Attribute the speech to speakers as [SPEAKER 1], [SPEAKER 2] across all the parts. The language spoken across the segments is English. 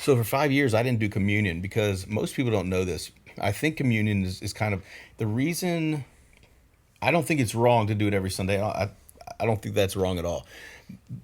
[SPEAKER 1] So for 5 years, I didn't do communion because most people don't know this. I think communion is kind of the reason. I don't think it's wrong to do it every Sunday. I don't think that's wrong at all.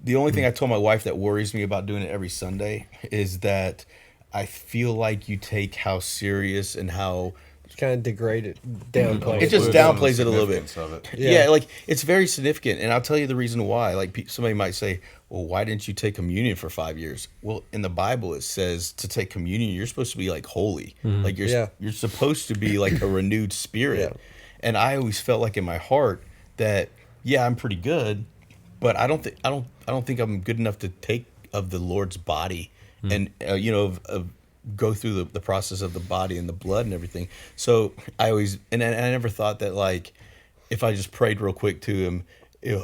[SPEAKER 1] The only thing I told my wife that worries me about doing it every Sunday is that I feel like you take how serious and how
[SPEAKER 2] Kind of degrade it, downplay
[SPEAKER 1] it just
[SPEAKER 2] it.
[SPEAKER 1] downplays it a little bit.
[SPEAKER 3] Of it.
[SPEAKER 1] Yeah. Like it's very significant, and I'll tell you the reason why. Like somebody might say, "Well, why didn't you take communion for 5 years?" Well, in the Bible, it says to take communion, you're supposed to be like holy, like you're supposed to be like a renewed spirit.
[SPEAKER 2] Yeah.
[SPEAKER 1] And I always felt like in my heart that I'm pretty good, but I don't think I'm good enough to take of the Lord's body, and of go through the process of the body and the blood and everything. So I always, and I never thought that like, if I just prayed real quick to him,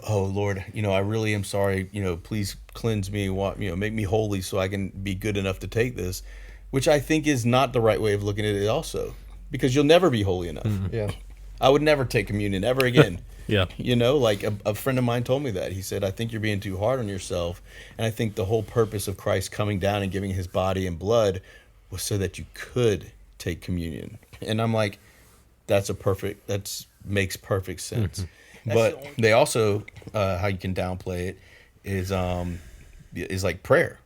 [SPEAKER 1] oh Lord, I really am sorry, please cleanse me, make me holy so I can be good enough to take this, which I think is not the right way of looking at it also, because you'll never be holy enough.
[SPEAKER 2] Yeah.
[SPEAKER 1] I would never take communion ever again.
[SPEAKER 4] Yeah.
[SPEAKER 1] Like a friend of mine told me that. He said, I think you're being too hard on yourself. And I think the whole purpose of Christ coming down and giving his body and blood was so that you could take communion. And I'm like, that makes perfect sense. But they also, how you can downplay it is like prayer.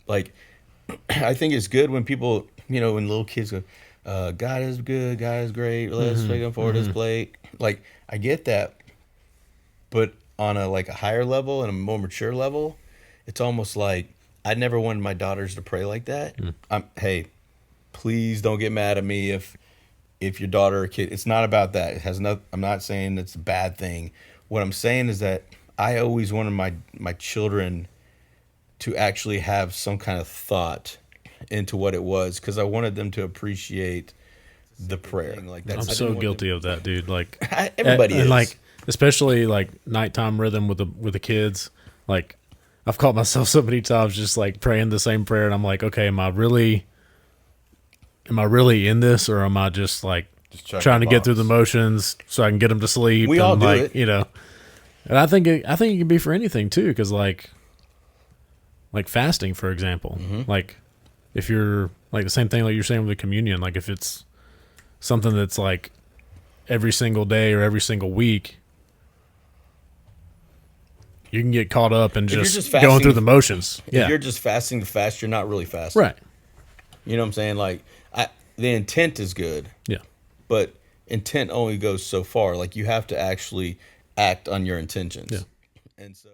[SPEAKER 1] Like, I think it's good when people, when little kids go, God is good, God is great, let's take him forward his plate. Like, I get that. But on a higher level and a more mature level, it's almost like, I never wanted my daughters to pray like that. Hey, please don't get mad at me if your daughter or kid. It's not about that. It has no. I'm not saying it's a bad thing. What I'm saying is that I always wanted my children to actually have some kind of thought into what it was, because I wanted them to appreciate the prayer. Like
[SPEAKER 4] I'm so guilty of that, dude. Like
[SPEAKER 1] everybody is.
[SPEAKER 4] And like, especially like nighttime rhythm with the kids. Like, I've caught myself so many times just like praying the same prayer, and I'm like, okay, am I really in this, or am I just like trying to get through the motions so I can get them to sleep?
[SPEAKER 1] We all do it,
[SPEAKER 4] And I think it can be for anything too, because like fasting, for example, like if you're like the same thing like you're saying with the communion, like if it's something that's like every single day or every single week, you can get caught up and just going through the motions.
[SPEAKER 1] If you're just fasting to fast, you're not really fasting.
[SPEAKER 4] Right.
[SPEAKER 1] You know what I'm saying? Like, the intent is good.
[SPEAKER 4] Yeah.
[SPEAKER 1] But intent only goes so far. Like, you have to actually act on your intentions.
[SPEAKER 4] Yeah.
[SPEAKER 1] And so